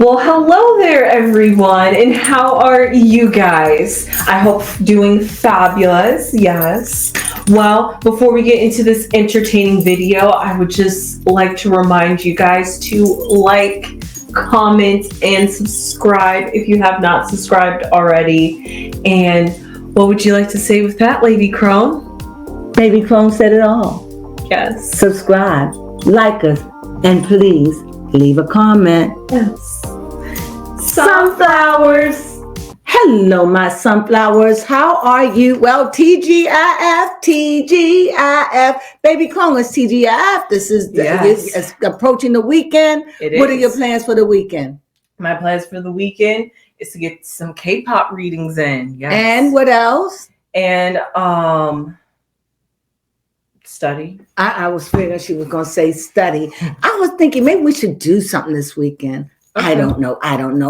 Well, hello there, everyone, and how are you guys? I hope doing fabulous. Yes. Well, before we get into this entertaining video, I would just like to remind you guys to like, comment, and subscribe if you have not subscribed already. And what would you like to say with that, Lady Crone? Baby Crone said it all. Yes. Subscribe, like us, and please leave a comment. Yes. Sunflowers. Hello, my sunflowers. How are you? Well, TGIF. Baby Crone is TGIF. This is it's approaching the weekend. What are your plans for the weekend? My plans for the weekend is to get some K-pop readings in. Yes. And what else? And study. I was figuring she was going to say study. I was thinking maybe we should do something this weekend. Okay. I don't know.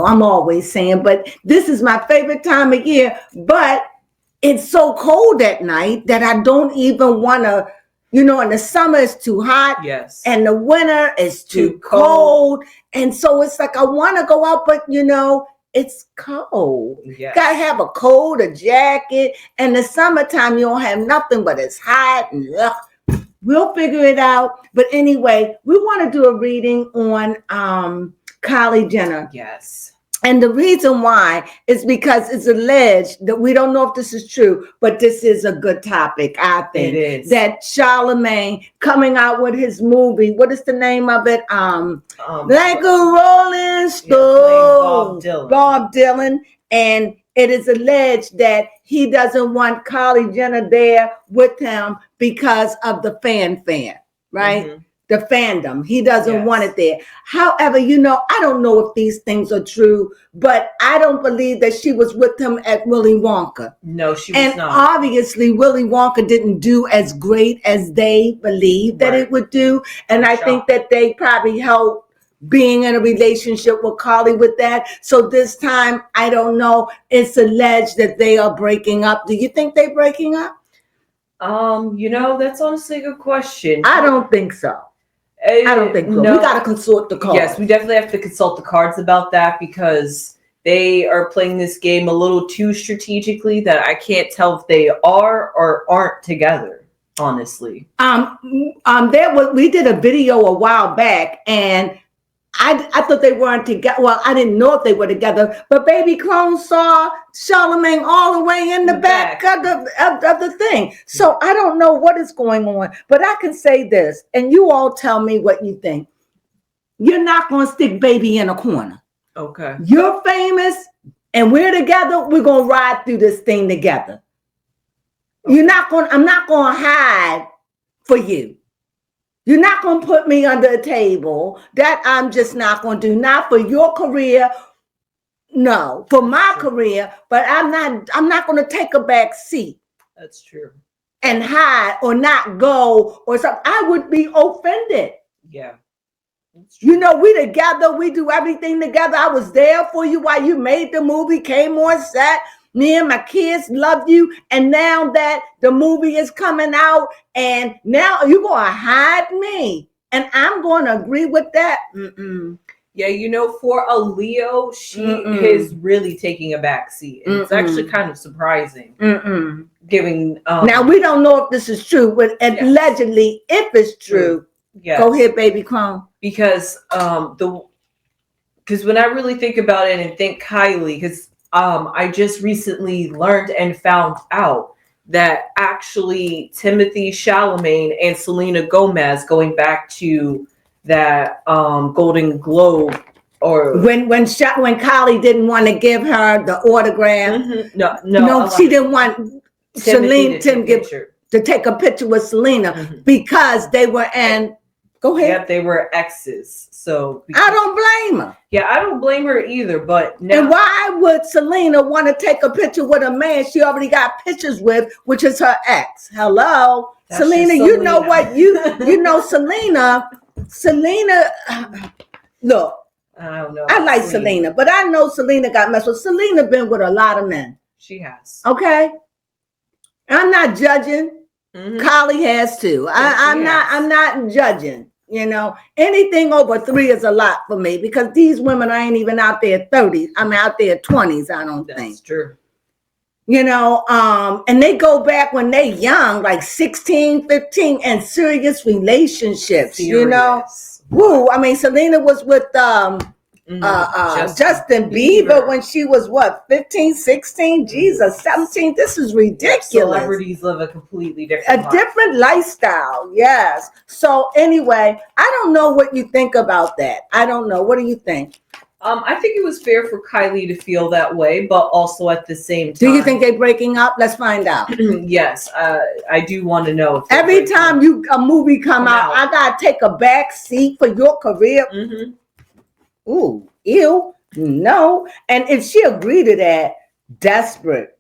I'm always saying, but this is my favorite time of year. But it's so cold at night that I don't even want to, in the summer it's too hot. Yes. And the winter is too cold. And so it's like I want to go out, but it's cold. Yes. Gotta have a coat, a jacket. And the summertime you don't have nothing, but it's hot and we'll figure it out. But anyway, we want to do a reading on Kylie Jenner. Yes. And the reason why is because it's alleged that we don't know if this is true, but this is a good topic, I think. It is. That Chalamet coming out with his movie. What is the name of it? Like a Rolling Stone. Bob Dylan. And it is alleged that he doesn't want Kylie Jenner there with him because of the fanfare, right? Mm-hmm. The fandom. He doesn't want it there. However, I don't know if these things are true, but I don't believe that she was with him at Willy Wonka. No, she was not. And obviously, Willy Wonka didn't do as great as they believed that it would do. And I think that they probably helped being in a relationship with Kylie with that. So this time, I don't know. It's alleged that they are breaking up. Do you think they're breaking up? That's honestly a good question. I don't think so. I don't think so. No. We got to consult the cards. Yes, we definitely have to consult the cards about that because they are playing this game a little too strategically that I can't tell if they are or aren't together, honestly. We did a video a while back and I thought they weren't together. Well, I didn't know if they were together, but Baby Crone saw Chalamet all the way in the back of the thing. So I don't know what is going on, but I can say this, and you all tell me what you think. You're not going to stick Baby in a corner. Okay. You're famous, and we're together. We're going to ride through this thing together. Okay. I'm not going to hide for you. You're not going to put me under a table. That I'm just not going to do. Not for your career. No, for my career. But I'm not going to take a back seat. That's true. And hide or not go or something. I would be offended. Yeah. We together. We do everything together. I was there for you while you made the movie, came on set. Me and my kids love you. And now that the movie is coming out and now you're going to hide me and I'm going to agree with that. Mm-mm. Yeah, for a Leo, she is really taking a back seat. And it's actually kind of surprising. Giving now, we don't know if this is true, but allegedly, if it's true, go ahead, Baby Crone. Because when I really think about it and think Kylie, because I just recently learned and found out that actually Timothee Chalamet and Selena Gomez, going back to that Golden Globe, or when Kylie didn't want to give her the autograph. Mm-hmm. No, she didn't want Selena to take a picture with Selena because they were in. Go ahead. Yep, they were exes. So I don't blame her. Yeah, I don't blame her either. But now, and why would Selena want to take a picture with a man she already got pictures with, which is her ex? Hello, Selena. You know what? You know Selena. Look, I don't know. I like Selena, but I know Selena got messed with. Selena been with a lot of men. She has. Okay, I'm not judging. Kylie has too. I'm not judging. You know, anything over 3 is a lot for me because these women ain't even out there 30s. I'm out there 20s, I don't think. That's true. You know, and they go back when they young, like 16, 15, and serious relationships, you know. Woo, I mean, Selena was with Justin Bieber when she was what, 15, 16, Jesus, 17. This is ridiculous. Celebrities live a completely different life. Different lifestyle, yes. So anyway, I don't know what you think about that. I don't know. What do you think? I think it was fair for Kylie to feel that way, but also at the same time. Do you think they're breaking up? Let's find out. Yes, I do want to know. If every time a movie come out, I gotta take a back seat for your career. Mm-hmm. Ooh, ew, no. And if she agreed to that, desperate.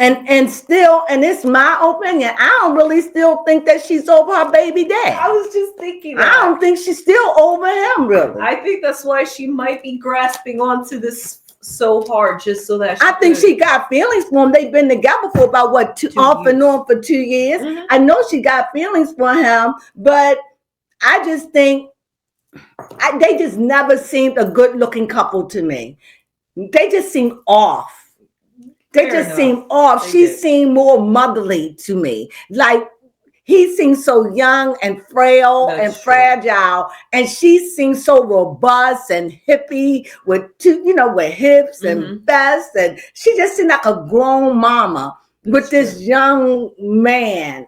And still, and it's my opinion, I don't really still think that she's over her baby dad. I was just thinking that. I don't think she's still over him, really. I think that's why she might be grasping onto this so hard, just so that I think she got feelings for him. They've been together for about off and on for 2 years. Mm-hmm. I know she got feelings for him, but I just think they just never seemed a good-looking couple to me. They just seemed off. Seemed off. She seemed more motherly to me. Like he seemed so young and frail and fragile, and she seemed so robust and hippie with with hips and vests, and she just seemed like a grown mama with this young man.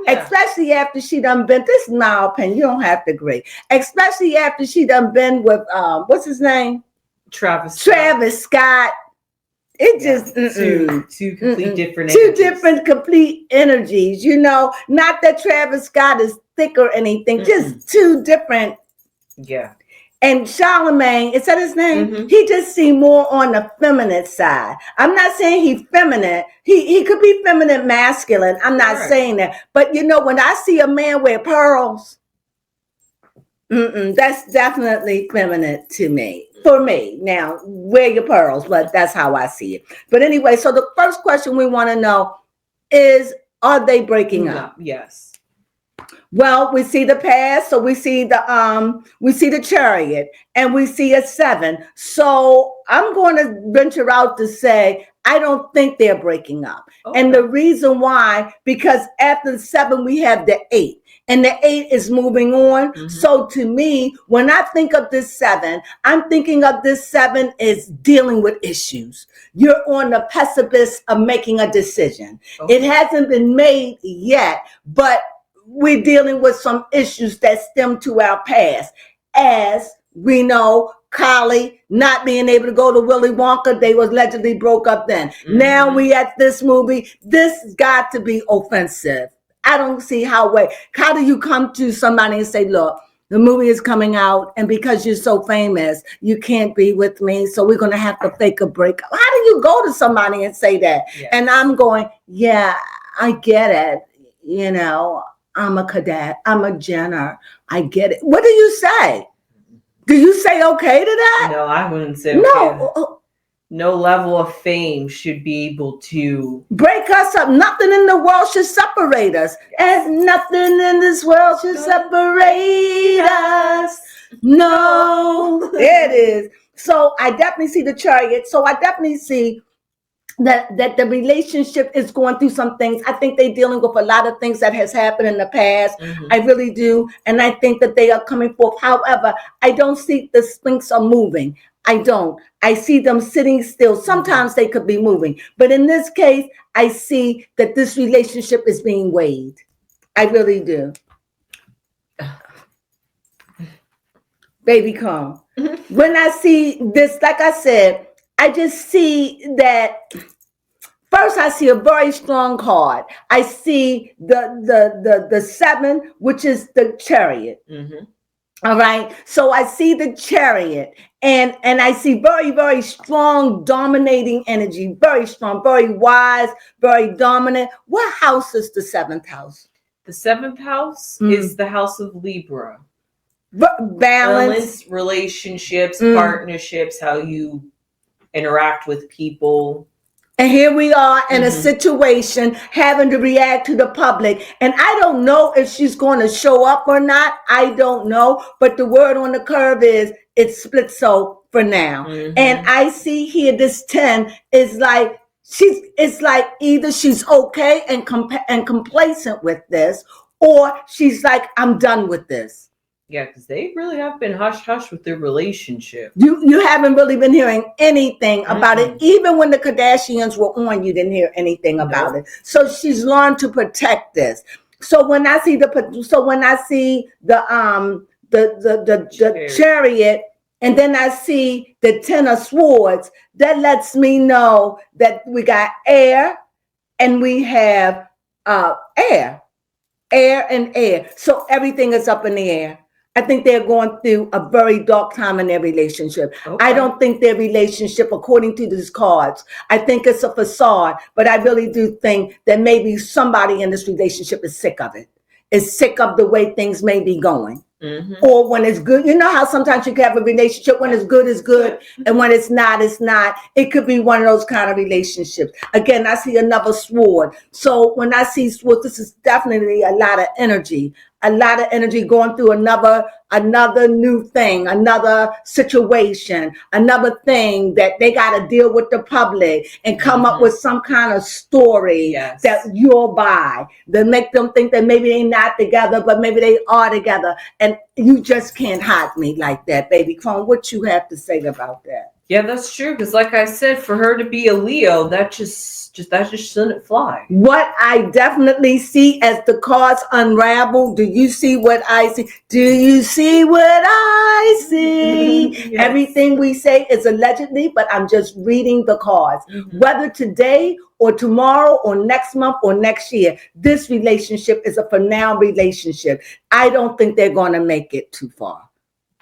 Especially after she done been. This is my opinion. You don't have to agree. Especially after she done been with what's his name? Travis Scott. It just two complete different energies. Different complete energies, not that Travis Scott is thick or anything, just two different. Yeah. And Chalamet, is that his name? Mm-hmm. He just seemed more on the feminine side. I'm not saying he's feminine. He could be feminine masculine. I'm not saying that. But when I see a man wear pearls, that's definitely feminine to me. For me, now, wear your pearls, but that's how I see it. But anyway, so the first question we want to know is, are they breaking up? Yes. Well, we see the past, so we see the Chariot, and we see a 7. So I'm going to venture out to say I don't think they're breaking up. Okay. And the reason why, because after the 7, we have the 8. And the 8 is moving on. Mm-hmm. So to me, when I think of this 7, I'm thinking of this 7 is dealing with issues. You're on the precipice of making a decision. Okay. It hasn't been made yet, but we're dealing with some issues that stem to our past. As we know, Kylie not being able to go to Willy Wonka, they was allegedly broke up then. Mm-hmm. Now we at this movie. This got to be offensive. I don't see how do you come to somebody and say, look, the movie is coming out, and because you're so famous, you can't be with me, so we're going to have to fake a breakup. How do you go to somebody and say that? Yes. And I'm going, yeah, I get it. I'm a cadet. I'm a Jenner. I get it. What do you say? Do you say okay to that? No, I wouldn't say okay. No. No level of fame should be able to break us up. Nothing in the world should separate us. And nothing in this world should separate us. No. There it is. So I definitely see the Chariot. So I definitely see that the relationship is going through some things. I think they're dealing with a lot of things that has happened in the past. Mm-hmm. I really do. And I think that they are coming forth. However, I don't see the Sphinx are moving. I don't. I see them sitting still. Sometimes they could be moving. But in this case, I see that this relationship is being weighed. I really do. Baby, calm. When I see this, like I said, I just see that first I see a very strong card. I see the 7, which is the Chariot. Mm-hmm. All right. So I see the Chariot and I see very, very strong, dominating energy, very strong, very wise, very dominant. What house is the 7th house? The 7th house is the house of Libra. Balance, relationships, partnerships, how you interact with people. And here we are in a situation having to react to the public. And I don't know if she's going to show up or not. I don't know. But the word on the curve is it's split so for now. And I see here this 10 is like, it's like either she's okay and complacent with this, or she's like, I'm done with this. Yeah, because they really have been hush-hush with their relationship. You haven't really been hearing anything about it. Even when the Kardashians were on, you didn't hear anything about it. So she's learned to protect this. So when I see the chariot, and then I see the 10 of swords, that lets me know that we got air and we have air and air. So everything is up in the air. I think they're going through a very dark time in their relationship. Okay. I don't think their relationship, according to these cards, I think it's a facade, but I really do think that maybe somebody in this relationship is sick of it. Is sick of the way things may be going. Or when it's good. You know how sometimes you can have a relationship when it's good, and when it's not, it's not. It could be one of those kind of relationships. Again, I see another sword. So when I see sword, this is definitely a lot of energy going through another new thing, another situation, another thing that they got to deal with the public and come up with some kind of story that you'll buy, that make them think that maybe they're not together, but maybe they are together. And you just can't hide me like that, baby. Crone, what you have to say about that? Yeah, that's true. Because like I said, for her to be a Leo, that just shouldn't fly. What I definitely see as the cards unravel, do you see what I see? Do you see what I see? Yes. Everything we say is allegedly, but I'm just reading the cards. Whether today or tomorrow or next month or next year, this relationship is a for now relationship. I don't think they're going to make it too far.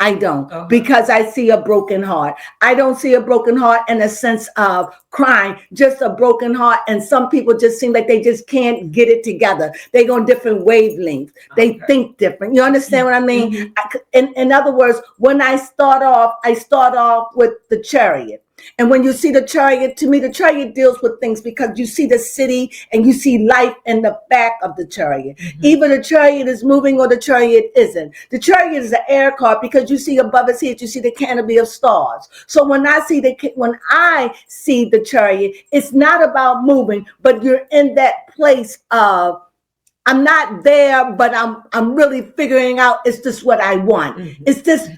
I don't, because I see a broken heart. I don't see a broken heart in a sense of crying, just a broken heart. And some people just seem like they just can't get it together. They go on different wavelengths. They think different. You understand what I mean? In other words, when I start off with the Chariot. And when you see the Chariot, to me, the Chariot deals with things because you see the city and you see life in the back of the Chariot. Either the Chariot is moving or the Chariot isn't. The Chariot is an air card because you see above its head, you see the canopy of stars. So when I see the Chariot, it's not about moving, but you're in that place of, I'm not there, but I'm really figuring out, is this what I want? Is this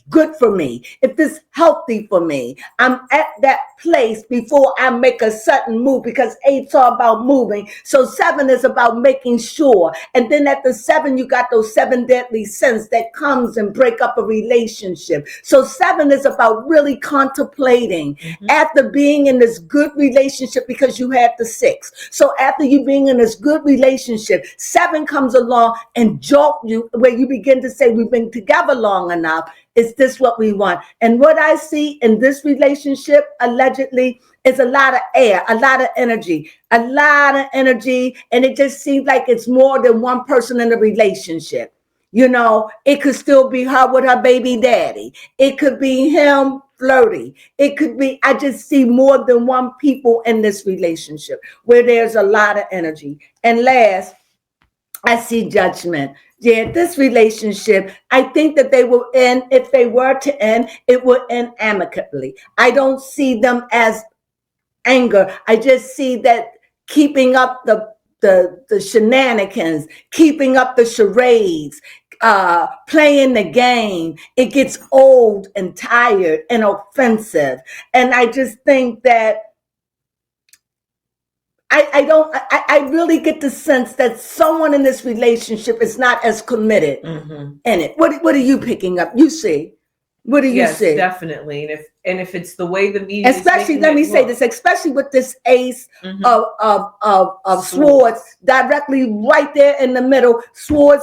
good for me? Is this healthy for me? I'm at that place before I make a sudden move, because 8's all about moving. So 7 is about making sure. And then at the 7, you got those 7 deadly sins that comes and break up a relationship. So 7 is about really contemplating after being in this good relationship, because you had the 6. So after you being in this good relationship, 7 comes along and jolt you, where you begin to say, we've been together long enough. Is this what we want? And what I see in this relationship, allegedly, is a lot of air, a lot of energy. And it just seems like it's more than one person in the relationship. You know, it could still be her with her baby daddy. It could be him flirty. It could be, I just see more than one people in this relationship where there's a lot of energy. And last, I see judgment. Yeah, this relationship, I think that they will end, if they were to end, it will end amicably. I don't see them as anger. I just see that keeping up the shenanigans, keeping up the charades, playing the game, it gets old and tired and offensive. And I just think that I really get the sense that someone in this relationship is not as committed in it. What are you picking up? You see? What do you see? Definitely. And if it's the way the media, especially, let me say this, especially with this ace of swords directly right there in the middle, sword.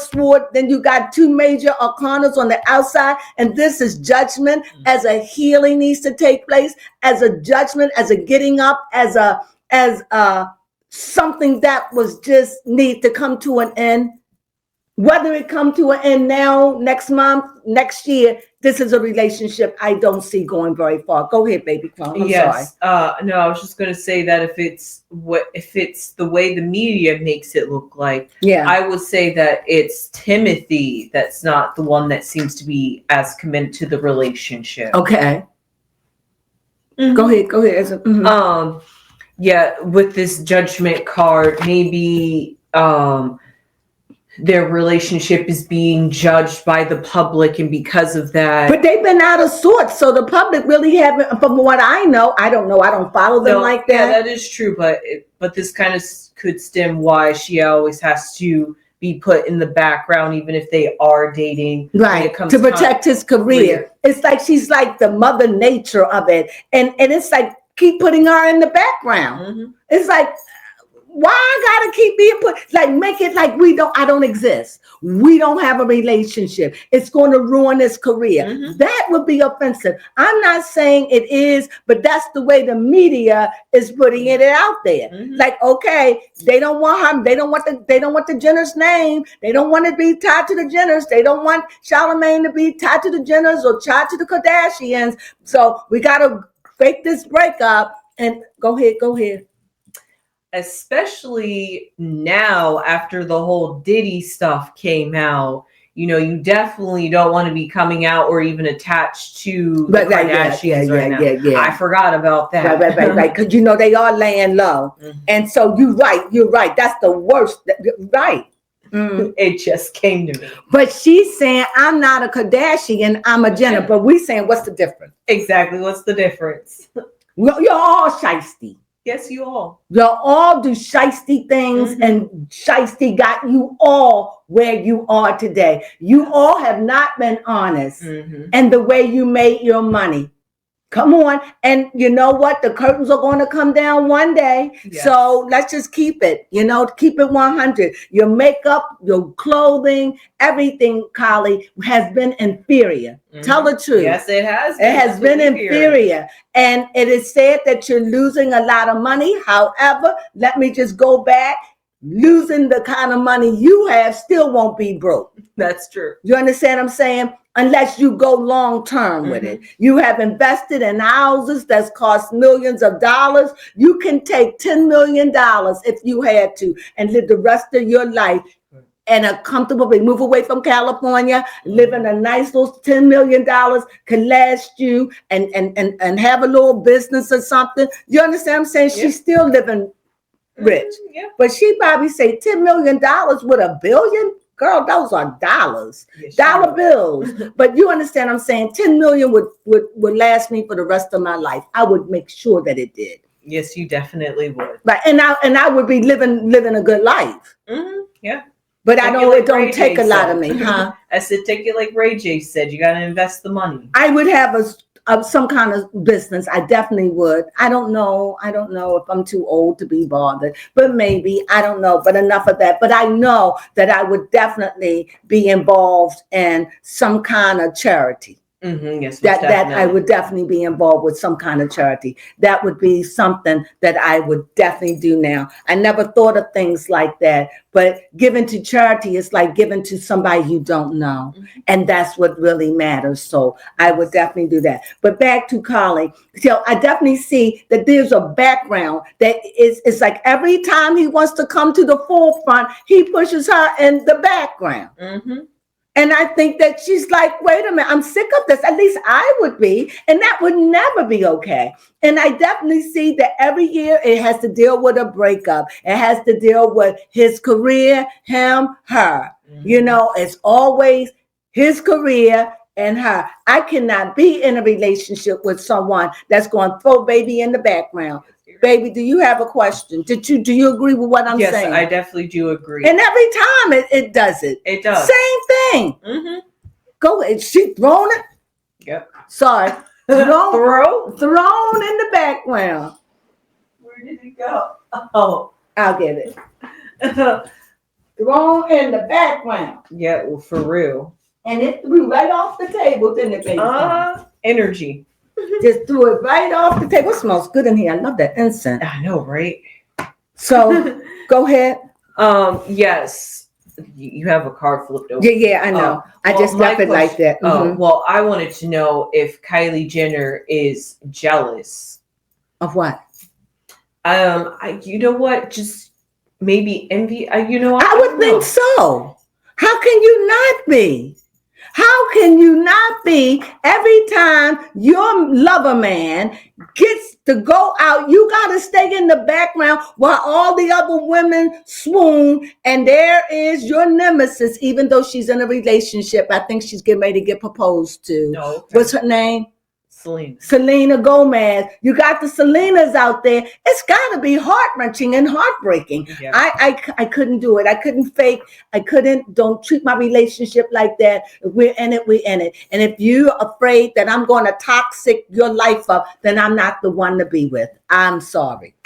Then you got 2 major arcanas on the outside, and this is judgment, as a healing needs to take place, as a judgment, as a getting up, as something that was just need to come to an end. Whether it come to an end now, next month, next year, this is a relationship I don't see going very far. Go ahead, baby Crone. I'm yes. sorry. No, I was just going to say that if it's the way the media makes it look like, I would say that it's Timothee that's not the one that seems to be as committed to the relationship. Okay. Mm-hmm. Go ahead. Mm-hmm. Yeah, with this judgment card, maybe their relationship is being judged by the public, and because of that, but they've been out of sorts, so the public really haven't. From what I know, I don't know. I don't follow them like that. Yeah, that is true. But this kind of could stem why she always has to be put in the background, even if they are dating, right? To protect his career. It's like she's like the mother nature of it, and it's like keep putting her in the background. Mm-hmm. It's like, why I gotta keep being put, like, make it like I don't exist. We don't have a relationship. It's going to ruin his career. Mm-hmm. That would be offensive. I'm not saying it is, but that's the way the media is putting it out there. Mm-hmm. Like, okay, they don't want her. They don't want the Jenner's name. They don't want to be tied to the Jenners. They don't want Chalamet to be tied to the Jenners or tied to the Kardashians. So we gotta fake this breakup. And go ahead. Especially now after the whole Diddy stuff came out, you definitely don't want to be coming out or even attached to the Kardashians right now. Yeah. I forgot about that. Right. Because they are laying low. Mm-hmm. And so you're right. That's the worst. Right. Mm. It just came to me. But she's saying, I'm not a Kardashian, I'm a Jenner. But we saying, what's the difference? Exactly. What's the difference? You're all shiesty. Yes, you all. Y'all all do shiesty things, mm-hmm. and shiesty got you all where you are today. You all have not been honest, mm-hmm. and the way you made your money. Come on. And you know what? The curtains are going to come down one day. Yes. So let's just keep it, keep it 100. Your makeup, your clothing, everything, Kylie, has been inferior. Mm-hmm. Tell the truth. Yes, it has. It has been inferior. And it is said that you're losing a lot of money. However, let me just go back. Losing the kind of money you have still won't be broke. That's true. You understand what I'm saying? Unless you go long term mm-hmm. with it. You have invested in houses that's cost millions of dollars. You can take $10 million if you had to and live the rest of your life and a comfortable, move away from California, live in a nice little $10 million can last you and have a little business or something. You understand what I'm saying? Yeah. She's still living rich. Yeah. But she probably say $10 million with $1 billion. Girl, those are dollars, yes, dollar bills. But you understand what I'm saying? 10 million would last me for the rest of my life. I would make sure that it did. Yes, you definitely would. Right, and I would be living a good life. Mm-hmm. Yeah. But it don't take a lot of me, huh? I said, take it like Ray J said. You got to invest the money. I would have some kind of business. I definitely would. I don't know if I'm too old to be bothered, but maybe, I don't know, but enough of that. But I know that I would definitely be involved in some kind of charity. Mm-hmm, yes, that I would definitely be involved with some kind of charity. That would be something that I would definitely do now. I never thought of things like that, but giving to charity is like giving to somebody you don't know. Mm-hmm. And that's what really matters. So I would definitely do that. But back to Kylie. So I definitely see that there's a background that it's like every time he wants to come to the forefront, he pushes her in the background. Mm-hmm. And I think that she's like, wait a minute, I'm sick of this. At least I would be. And that would never be okay. And I definitely see that every year it has to deal with a breakup. It has to deal with his career, him, her. Mm-hmm. It's always his career and her. I cannot be in a relationship with someone that's going to throw baby in the background. Baby, do you have a question? Do you agree with what I'm saying? Yes, I definitely do agree. And every time it does it. It does. Same thing. Mm-hmm. Go ahead. She thrown it? Yep. Sorry. Thrown in the background. Where did it go? Oh. I'll get it. Thrown in the background. Yeah, well, for real. And it threw right off the table, didn't it, baby? Energy. Just threw it right off the table. It smells good in here. I love that incense. I know, right? So go ahead. Yes. You have a card flipped over. Yeah, I know. I just left it like that. Well, I wanted to know if Kylie Jenner is jealous of what? You know what? Just maybe envy. You know, I would think so. How can you not be? How can you not be? Every time your lover man gets to go out, you got to stay in the background while all the other women swoon. And there is your nemesis, even though she's in a relationship. I think she's getting ready to get proposed to. No, okay. What's her name? Selena Gomez. You got the Selenas out there. It's got to be heart-wrenching and heartbreaking. Yeah. I couldn't do it. I couldn't fake. Don't treat my relationship like that. If we're in it, we're in it. And if you're afraid that I'm going to toxic your life up, then I'm not the one to be with. I'm sorry.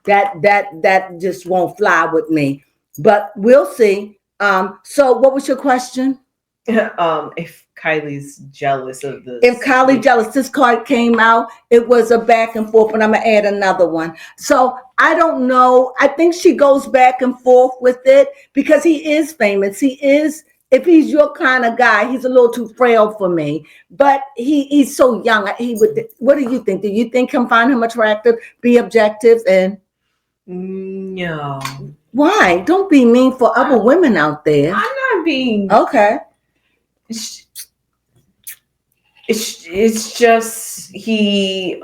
That just won't fly with me. But we'll see. So what was your question? If Kylie's jealous of this. If Kylie jealous, this card came out. It was a back and forth, and I'm gonna add another one. So I don't know. I think she goes back and forth with it because he is famous. He is. If he's your kind of guy, he's a little too frail for me. But he's so young. He would. What do you think? Do you think him find him attractive? Be objective and. No. Why? Don't be mean for other women out there. I'm not being. Okay. It's just he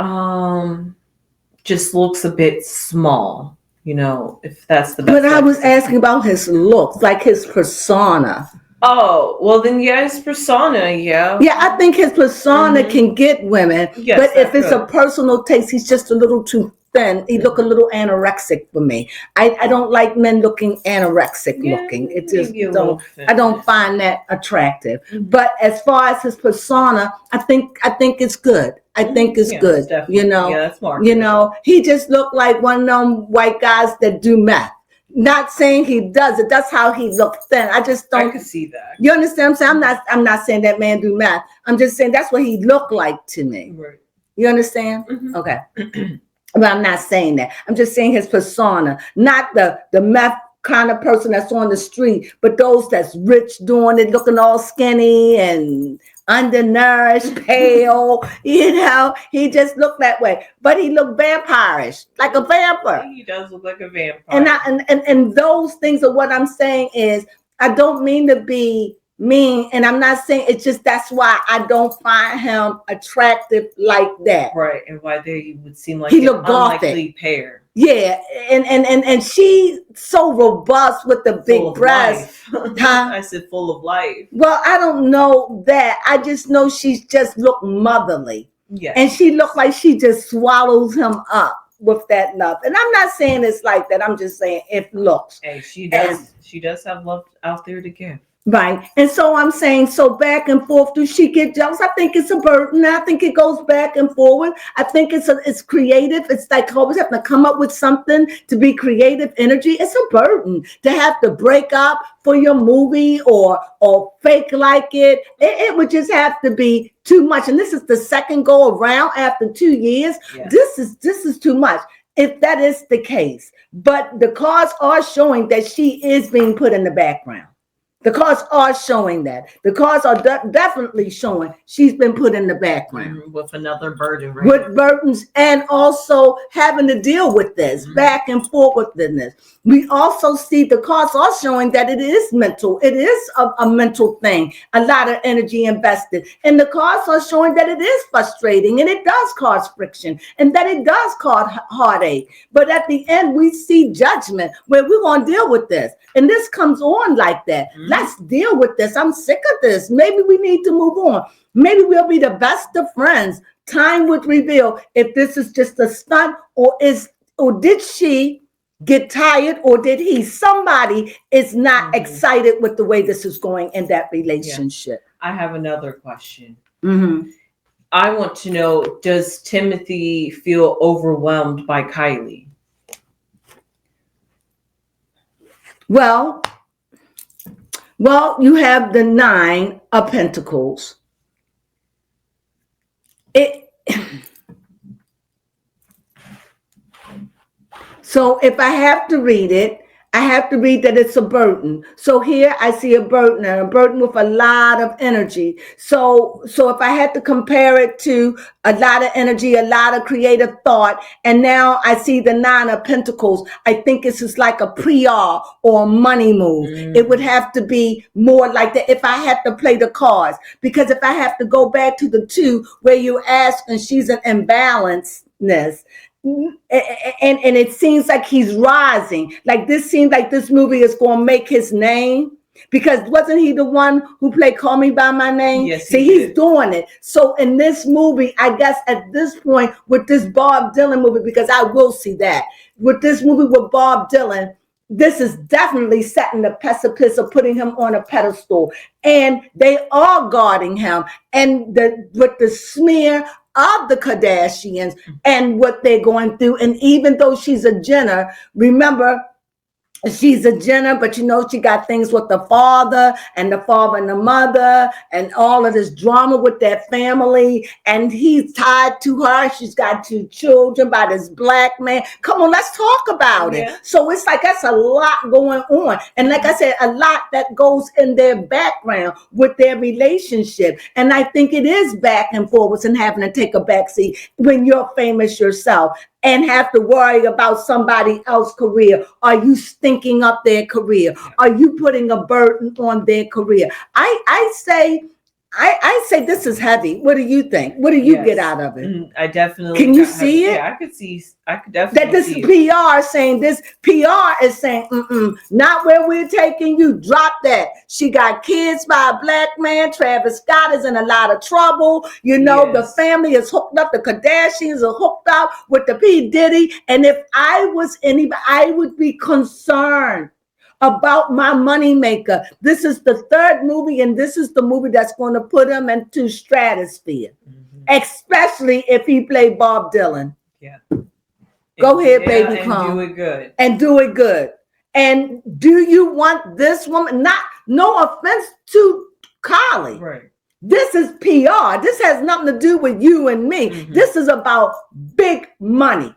just looks a bit small, you know, if that's the best. But I was asking about his looks, like his persona. Oh, well then yeah, his persona, yeah. Yeah, I think his persona can get women. Yes, but if it's a personal taste, he's just a little too thin. He look a little anorexic for me. I don't like men looking anorexic looking. It just I don't find that attractive. But as far as his persona, I think it's good. I think it's good. You know, that's more. You know, he just looked like one of them white guys that do meth. Not saying he does it. That's how he looked thin. I just don't. I can see that. You understand what I'm saying? I'm not saying that man do math. I'm just saying that's what he looked like to me. Right. You understand? Mm-hmm. Okay. But I'm not saying that. I'm just saying his persona, not the meth kind of person that's on the street, but those that's rich doing it, looking all skinny and undernourished, pale. You know, he just looked that way. But he looked vampirish, like a vampire. He does look like a vampire. And those things are what I'm saying is, I don't mean to be mean, and I'm not saying it's just that's why I don't find him attractive like that. Right, and why they would seem like he an unlikely pair. Yeah, and she's so robust with the big breasts. I said full of life. Well, I don't know that. I just know she's just look motherly. Yeah. And she looked like she just swallows him up with that love. And I'm not saying it's like that. I'm just saying it looks. Hey, she does have love out there to give. Right. And so I'm saying, so back and forth, do she get jealous? I think it's a burden. I think it goes back and forward. I think it's creative. It's like always have to come up with something to be creative energy. It's a burden to have to break up for your movie or fake like it. It would just have to be too much. And this is the second go around after 2 years. Yeah. This is too much. If that is the case, but the cards are showing that she is being put in the background. The cards are showing that. The cards are definitely showing she's been put in the background. With another burden. Right? With burdens and also having to deal with this, back and forth with this. We also see the cards are showing that it is mental. It is a mental thing. A lot of energy invested. And the cards are showing that it is frustrating and it does cause friction and that it does cause heartache. But at the end, we see judgment where we're going to deal with this. And this comes on like that. Let's deal with this. I'm sick of this. Maybe we need to move on. Maybe we'll be the best of friends. Time would reveal if this is just a stunt or did she get tired or did he? Somebody is not excited with the way this is going in that relationship. Yeah. I have another question. Mm-hmm. I want to know, does Timothee feel overwhelmed by Kylie? Well, you have the 9 of Pentacles. So if I have to read it, I have to read that it's a burden. So here I see a burden, and a burden with a lot of energy. So if I had to compare it to a lot of energy, a lot of creative thought, and now I see the 9 of Pentacles, I think this is like a PR or a money move. It would have to be more like that if I had to play the cards. Because if I have to go back to the 2 where you ask and she's an imbalanceness, and it seems like he's rising. Like this seems like this movie is going to make his name, because wasn't he the one who played Call Me By My Name? Yes, see, he's doing it. So in this movie, I guess at this point with this Bob Dylan movie, because I will see that with this movie with Bob Dylan, this is definitely setting the precipice of putting him on a pedestal, and they are guarding him, and with the smear of the Kardashians and what they're going through. And even though she's a Jenner, remember, she's a Jenner, but you know, she got things with the father and the mother and all of this drama with that family. And he's tied to her. She's got 2 children by this black man. Come on, let's talk about it. So it's like, that's a lot going on. And like I said, a lot that goes in their background with their relationship. And I think it is back and forwards and having to take a backseat when you're famous yourself and have to worry about somebody else's career. Are you stinking up their career? Are you putting a burden on their career? I say this is heavy. What do you think? What do you get out of it? I definitely can you see it? Yeah, I could definitely that this see PR is saying, this PR is saying, not where we're taking you. Drop that. She got kids by a black man. Travis Scott is in a lot of trouble. You know, the family is hooked up. The Kardashians are hooked up with the P. Diddy. And if I was anybody, I would be concerned about my money maker. This is the 3rd movie, and this is the movie that's going to put him into stratosphere, especially if he played Bob Dylan. Yeah. Go ahead, baby, and do it good. And do it good. And do you want this woman? No offense to Kylie. Right. This is PR. This has nothing to do with you and me. This is about big money.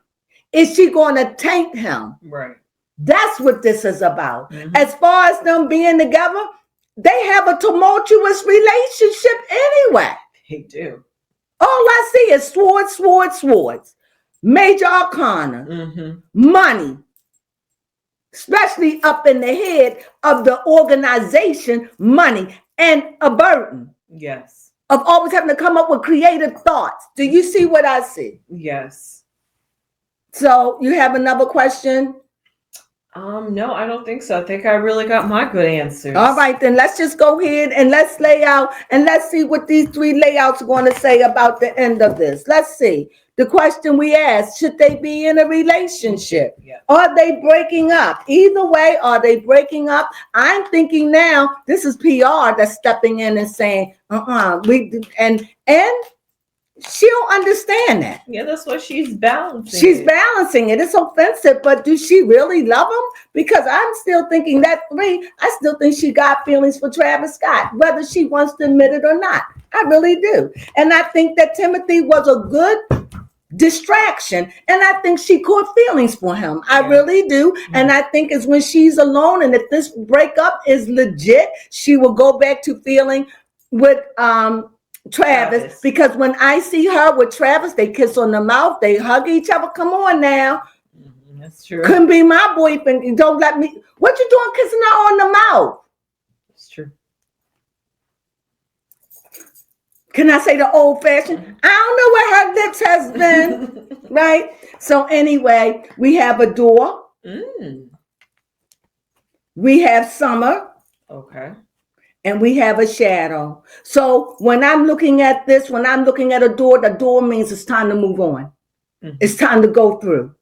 Is she going to taint him? Right. That's what this is about. As far as them being together, they have a tumultuous relationship anyway. They do. All I see is swords. Major arcana, money, especially up in the head of the organization, money, and a burden. Yes. Of always having to come up with creative thoughts. Do you see what I see? Yes. So you have another question? No, I don't think so. I think I really got my good answers. All right, then let's just go ahead and let's lay out and let's see what these 3 layouts are going to say about the end of this. Let's see. The question we asked, should they be in a relationship? Yeah. Are they breaking up? Either way, are they breaking up? I'm thinking now this is PR that's stepping in and saying, and she don't understand that. Yeah, that's what she's balancing. She's balancing it. It's offensive, but do she really love him? Because I'm still thinking that 3, I still think she got feelings for Travis Scott, whether she wants to admit it or not. I really do. And I think that Timothee was a good distraction, and I think she caught feelings for him. I really do. And I think it's when she's alone, and if this breakup is legit, she will go back to feeling with Travis, because when I see her with Travis, they kiss on the mouth, they hug each other. Come on now. That's true. Couldn't be my boyfriend. You don't let me. What you doing kissing her on the mouth? That's true. Can I say the old fashioned? I don't know where her lips has been. Right? So anyway, we have a door. We have summer. Okay. And we have a shadow. So when I'm looking at this, when I'm looking at a door, the door means it's time to move on. It's time to go through.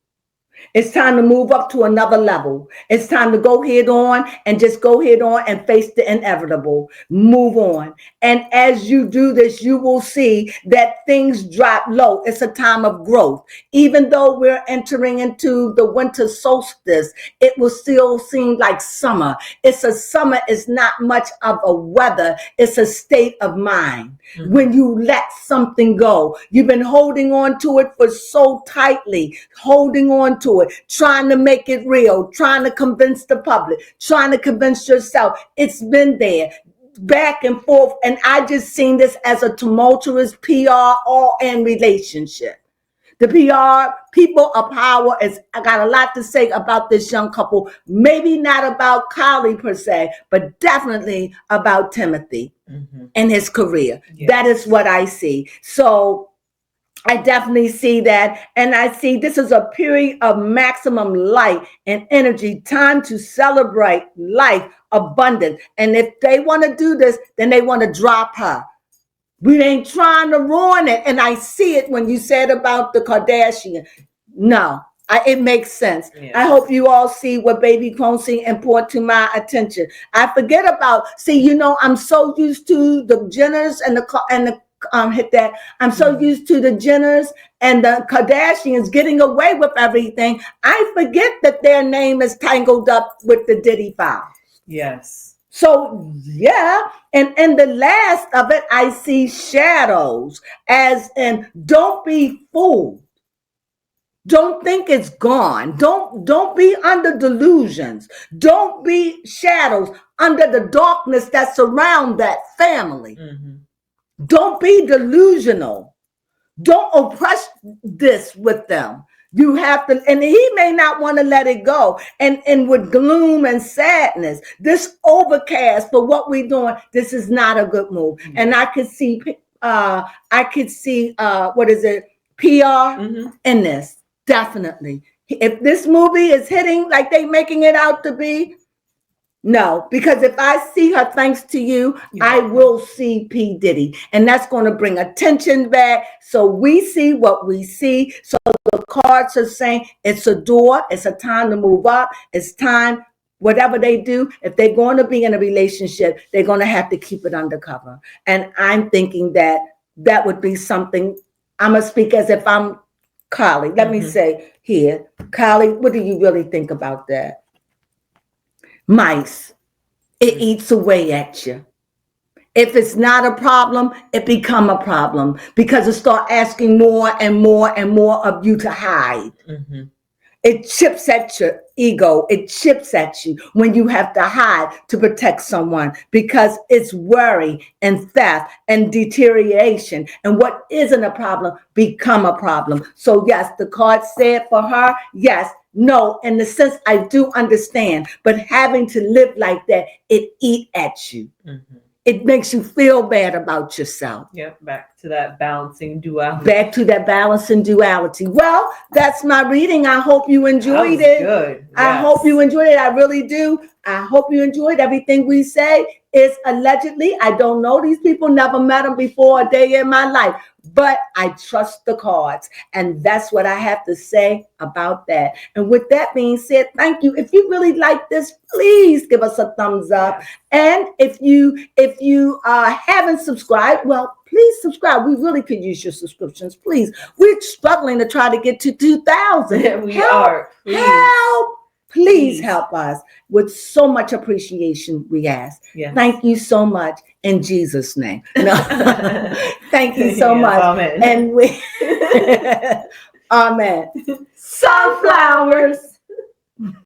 It's time to move up to another level. It's time to go head on and just go head on and face the inevitable. Move on. And as you do this, you will see that things drop low. It's a time of growth. Even though we're entering into the winter solstice, it will still seem like summer. It's a summer. It's not much of a weather. It's a state of mind. When you let something go, you've been holding on to it for so tightly, holding on to it, trying to make it real, trying to convince the public, trying to convince yourself. It's been there, back and forth. And I just seen this as a tumultuous PR all in relationship. The PR people of power I got a lot to say about this young couple. Maybe not about Kylie per se, but definitely about Timothee and his career. Yes. That is what I see. So I definitely see that. And I see this is a period of maximum light and energy, time to celebrate life, abundance. And if they want to do this, then they want to drop her. We ain't trying to ruin it. And I see it when you said about the Kardashian. No, it makes sense. Yeah. I hope you all see what Baby Crone see and brought to my attention. I forget about, I'm so used to the Jenners I'm so used to the Jenners and the Kardashians getting away with everything. I forget that their name is tangled up with the Diddy file. Yes. So, yeah, and the last of it, I see shadows, as in don't be fooled. Don't think it's gone. Don't be under delusions. Don't be shadows under the darkness that surround that family. Don't be delusional. Don't oppress this with them. You have to, and he may not want to let it go. And with gloom and sadness, this overcast for what we're doing, this is not a good move. And I could see, PR in this, definitely. If this movie is hitting like they making it out to be, no, because if I see her, thanks to you, I will see P. Diddy. And that's going to bring attention back. So we see what we see. So the cards are saying it's a door. It's a time to move up. It's time, whatever they do, if they're going to be in a relationship, they're going to have to keep it undercover. And I'm thinking that would be something. I'm going to speak as if I'm Kylie. Let me say here, Kylie, what do you really think about that? Mice, it eats away at you. If it's not a problem, it become a problem because it start asking more and more and more of you to hide. It chips at your ego. It chips at you when you have to hide to protect someone because it's worry and theft and deterioration. And what isn't a problem become a problem. So yes, the card said for her, yes. No, in the sense I do understand, but having to live like that, it eat at you. It makes you feel bad about yourself. Yep, back to that balancing duality. Well, that's my reading. I hope you enjoyed it. Good. Yes. I hope you enjoyed it. I really do. I hope you enjoyed everything we say. Is allegedly, I don't know these people, never met them before a day in my life, but I trust the cards. And that's what I have to say about that. And with that being said, thank you. If you really like this, please give us a thumbs up. And if you haven't subscribed, well, please subscribe. We really could use your subscriptions, please. We're struggling to try to get to 2,000. We are. Please help us with so much appreciation, we ask. Yes. Thank you so much in Jesus' name. No. Thank you so much. Amen. And Amen. Sunflowers.